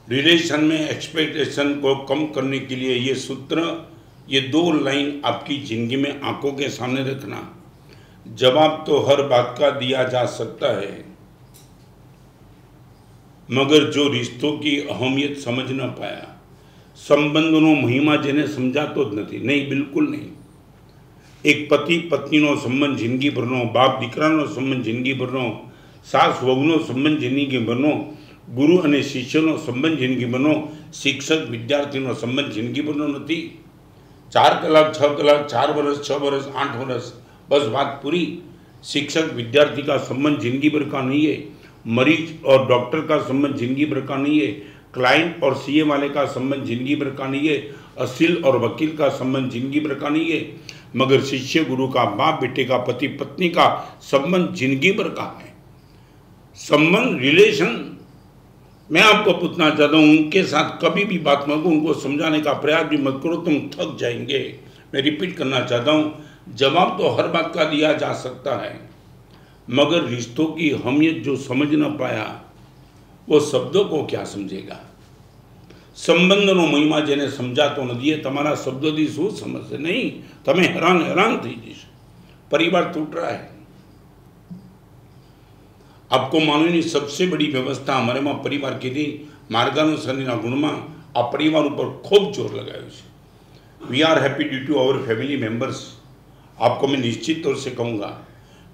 Relation में expectation को कम करने के लिए ये सूत्र, ये 2 लाइन आपकी जिंदगी में आंखों के सामने रखना। जवाब तो हर बात का दिया जा सकता है, मगर जो रिश्तों की अहमियत समझ न पाया, संबंधों महिमा जेने समझा तो नहीं, बिल्कुल नहीं। एक पति पत्नीनो संबंध जिंदगी भरनो, बाप दीकरानो संबंध जिंदगी भरनो, सास वहुनो संबंध जिंदगी भरनो, गुरु अने शिष्यनो संबंध जिंदगी भरनो, शिक्षक विद्यार्थीनो संबंध जिंदगी भरनो नहीं। 4 कलाक 6 कलाक 4 वर्ष 6 वर्ष 8 वर्ष बस बात पूरी। शिक्षक विद्यार्थी का संबंध जिंदगी भर का नहीं है। मरीज और डॉक्टर का संबंध जिंदगी भर का नहीं है। क्लाइंट और सीए वाले का संबंध जिंदगी भर का नहीं है। असील और वकील का संबंध जिंदगी भर का नहीं है। मगर शिष्य गुरु का, बाप बेटे का, पति पत्नी का संबंध जिंदगी भर का है। संबंध, रिलेशन, मैं आपको पूछना चाहता हूं, उनके साथ कभी भी बात मत करो, उनको समझाने का प्रयास भी मत करो, तुम थक जाएंगे। मैं रिपीट करना चाहता हूं, जवाब तो हर बात का दिया जा सकता है, मगर रिश्तों की अहमियत जो समझ न पाया वो शब्दों को क्या समझेगा। संबंधों महिमा जेने समझा तो नहीं, तमारा शब्दों शू समझ नहीं, तमें हैरान थी जश। परिवार टूट रहा है। आपको मालूम नहीं, सबसे बड़ी व्यवस्था हमारे में परिवार की थी। मार्गानुसारीना गुण में आ परिवार पर खूब जोर लगाया है। We are happy due to our family members. आपको मैं निश्चित तौर से कहूँगा,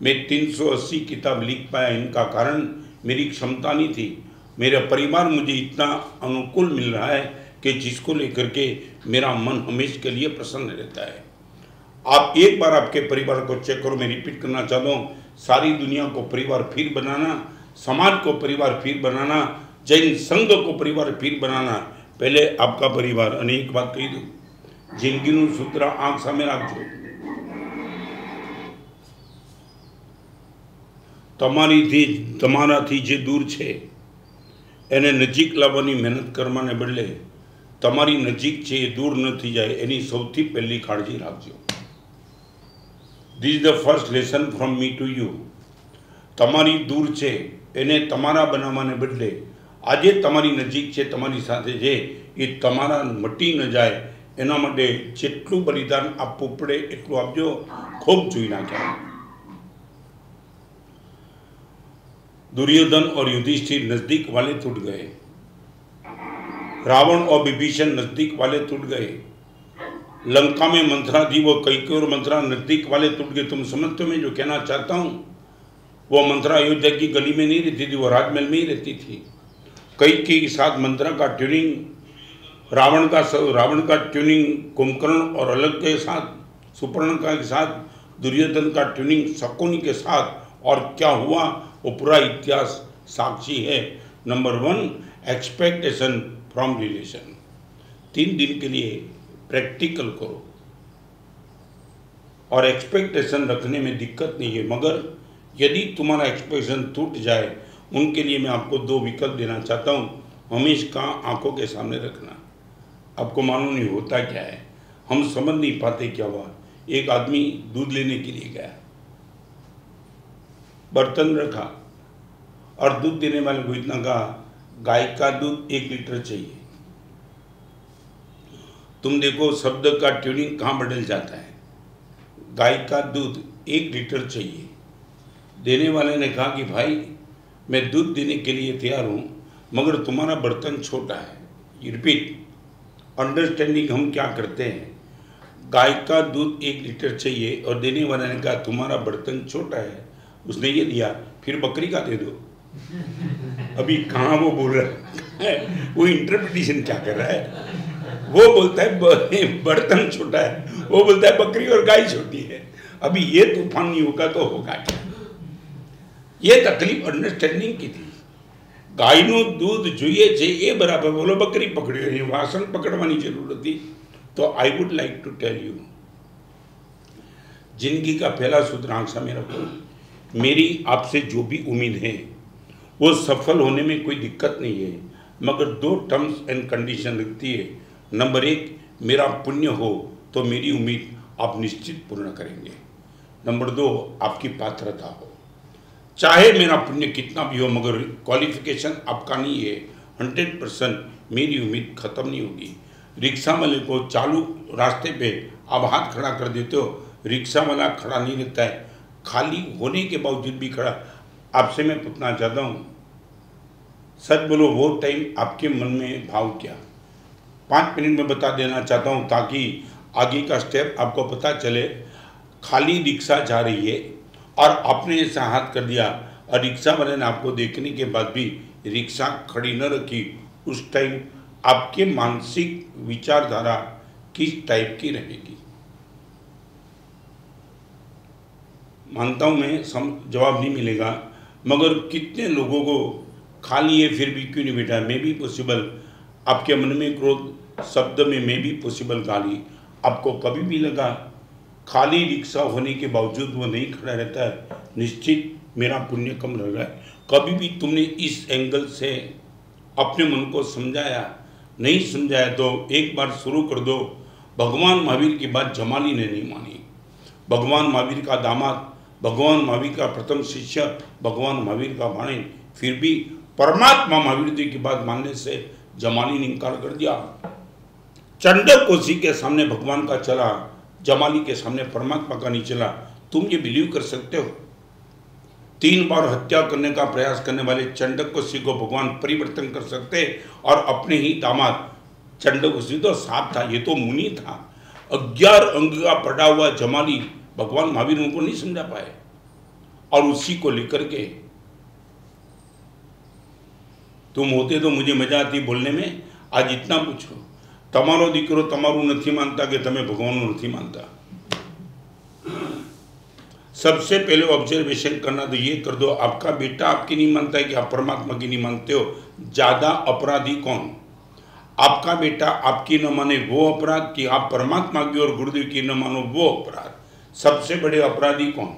मैं 380 किताब लिख पाया, इनका कारण मेरी क्षमता नहीं थी। मेरा परिवार मुझे इतना अनुकूल मिल रहा है कि जिसको लेकर के मेरा मन हमेशा के लिए प्रसन्न रहता है। आप एक बार आपके परिवार को चेक करो। मैं रिपीट करना चाहता हूँ, सारी दुनिया को परिवार फिर बनाना, समाज को परिवार फिर बनाना, जैन संघ को परिवार फिर बनाना, पहले आपका परिवार। अनेक बात कही दूँ, जिंदगीનું सूत्र आंख सामे રાખજો। તમારાથી જે દૂર છે એને નજીક લાવવાની મહેનત કરવાને બદલે તમારી નજીક છે એ દૂર ન થઈ જાય એની સૌથી પહેલી કાળજી રાખજો। This is the first lesson from me to you। તમારી દૂર છે એને તમારા બનાવવાને બદલે આજે તમારી નજીક છે, તમારી સાથે છે, એ તમારા મટી ન જાય એના માટે જેટલું બલિદાન આપવું પડે એટલું આપજો। ખૂબ જોઈ નાખ્યા। दुर्योधन और युधिष्ठिर नजदीक वाले टूट गए, रावण और विभीषण नजदीक वाले टूट गए, लंका में मंथरा थी वो कैकेयी और मंथरा नजदीक वाले टूट गए। तुम समझते हो मैं जो कहना चाहता हूँ? वो मंथरा अयोध्या की गली में नहीं रहती थी, वो राजमहल में ही रहती थी। कैकेयी के साथ मंथरा का ट्यूनिंग, रावण का ट्यूनिंग कुंभकर्ण और अलग के साथ, सुपर्णका के साथ, दुर्योधन का ट्यूनिंग शकुनी के साथ, और क्या हुआ वो पूरा इतिहास साक्षी है। Number 1, expectation from relation. 3 दिन के लिए प्रैक्टिकल करो, और एक्सपेक्टेशन रखने में दिक्कत नहीं है, मगर यदि तुम्हारा एक्सपेक्टेशन टूट जाए, उनके लिए मैं आपको 2 विकल्प देना चाहता हूँ। हमेशा आंखों के सामने रखना। आपको मालूम नहीं होता क्या है, हम समझ नहीं पाते क्या हुआ। एक आदमी दूध लेने के लिए गया, बर्तन रखा और दूध देने वाले को इतना कहा, गाय का दूध 1 लीटर चाहिए। तुम देखो शब्द का ट्यूनिंग कहाँ बदल जाता है। गाय का दूध 1 लीटर चाहिए। देने वाले ने कहा कि भाई मैं दूध देने के लिए तैयार हूँ, मगर तुम्हारा बर्तन छोटा है। रिपीट, अंडरस्टैंडिंग हम क्या करते हैं, गाय का दूध 1 लीटर चाहिए और देने वाले ने कहा तुम्हारा बर्तन छोटा है, उसने ये दिया, फिर बकरी का दे दो। अभी कहाँ वो बोल रहा है, वो इंटरप्रिटेशन क्या कर रहा है। वो बोलता है बर्तन छोटा है, वो बोलता है बकरी और गाय छोटी है। अभी ये तूफान नहीं होगा तो होगा क्या। ये तकलीफ अंडरस्टैंडिंग की थी। गायનું दूध જોઈએ છે એ બરાબર, બોલો બકરી પકડ્યો, એ વાસણ પકડવાની જરૂર હતી। तो I would like to tell you, जिंदगी का पहला सूत्र आंख सामने रखो। मेरी आपसे जो भी उम्मीद है वो सफल होने में कोई दिक्कत नहीं है, मगर 2 टर्म्स एंड कंडीशन रखती है। नंबर 1, मेरा पुण्य हो तो मेरी उम्मीद आप निश्चित पूर्ण करेंगे। नंबर 2, आपकी पात्रता हो। चाहे मेरा पुण्य कितना भी हो, मगर क्वालिफिकेशन आपका नहीं है, 100% मेरी उम्मीद खत्म नहीं होगी। रिक्शा वाले को चालू रास्ते पे आप हाथ खड़ा कर देते हो, रिक्शा वाला खड़ा नहीं रहता है, खाली होने के बावजूद भी खड़ा। आपसे मैं पूछना चाहता हूँ, सच बोलो, वो टाइम आपके मन में भाव क्या? 5 मिनट में बता देना चाहता हूँ ताकि आगे का स्टेप आपको पता चले। खाली रिक्शा जा रही है और आपने ऐसा हाथ कर दिया और रिक्शा वाले ने आपको देखने के बाद भी रिक्शा खड़ी न रखी, उस टाइम आपके मानसिक विचारधारा किस टाइप की रहेगी? मानता हूँ मैं जवाब नहीं मिलेगा, मगर कितने लोगों को खाली है फिर भी क्यों नहीं बैठा? मैं भी पॉसिबल, आपके मन में क्रोध शब्द में मैं भी पॉसिबल गाली। आपको कभी भी लगा खाली रिक्शा होने के बावजूद वो नहीं खड़ा रहता है, निश्चित मेरा पुण्य कम रह रहा है। कभी भी तुमने इस एंगल से अपने मन को समझाया? नहीं समझाया तो एक बार शुरू कर दो। भगवान महावीर की बात जमाली ने नहीं मानी। भगवान महावीर का दामाद, भगवान महावीर का प्रथम शिष्य, भगवान महावीर का भाणे, फिर भी परमात्मा महावीर जी की बात मानने से जमाली ने इनकार कर दिया। चंडक कोसी के सामने भगवान का चला, जमाली के सामने परमात्मा का नहीं चला। तुम ये बिलीव कर सकते हो? 3 बार हत्या करने का प्रयास करने वाले चंडक कोसी को भगवान परिवर्तन कर सकते, और अपने ही दामाद चंडक कोसी तो साफ था, ये तो मुनि था। 11 अंग का पड़ा हुआ जमाली भगवान महावीर उनको नहीं समझा पाए, और उसी को लेकर के तुम होते तो मुझे मजा आती बोलने में। आज इतना पूछो, तमारो दीकरो तमारू नहीं मानता कि तमें भगवान नहीं मानता। सबसे पहले ऑब्जर्वेशन करना तो ये कर दो, आपका बेटा आपकी नहीं मानता है कि आप परमात्मा की नहीं मानते हो। ज्यादा अपराधी कौन? आपका बेटा आपकी न माने वो अपराध, कि आप परमात्मा की और गुरुदेव की न मानो वो अपराध? सबसे बड़े अपराधी कौन?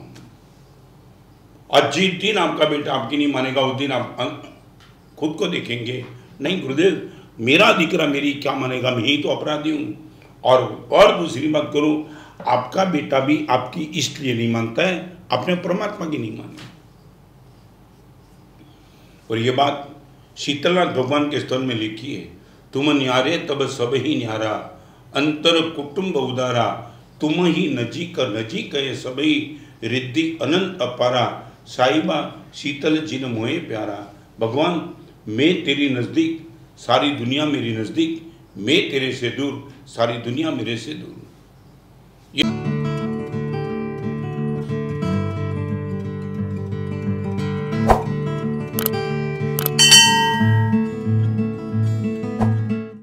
और जिस दिन आपका बेटा आपकी नहीं मानेगा उस दिन आप खुद को देखेंगे, नहीं गुरुदेव मेरा दीकरा मेरी क्या मानेगा, मैं ही तो अपराधी हूं। और दूसरी बात करूं, आपका बेटा भी आपकी इसलिए नहीं मानता है, अपने परमात्मा की नहीं मानता। और ये बात शीतलनाथ भगवान के स्तवन में लिखी है, तुम न्यारे तब सब ही न्यारा, अंतर कुटुंब उदारा, तुम ही नजीक है सबई, रिद्धि अनंत अपारा, साहिबा शीतल जिन मोहे प्यारा। भगवान मैं तेरी नज़दीक, सारी दुनिया मेरी नज़दीक, मैं तेरे से दूर, सारी दुनिया मेरे से दूर।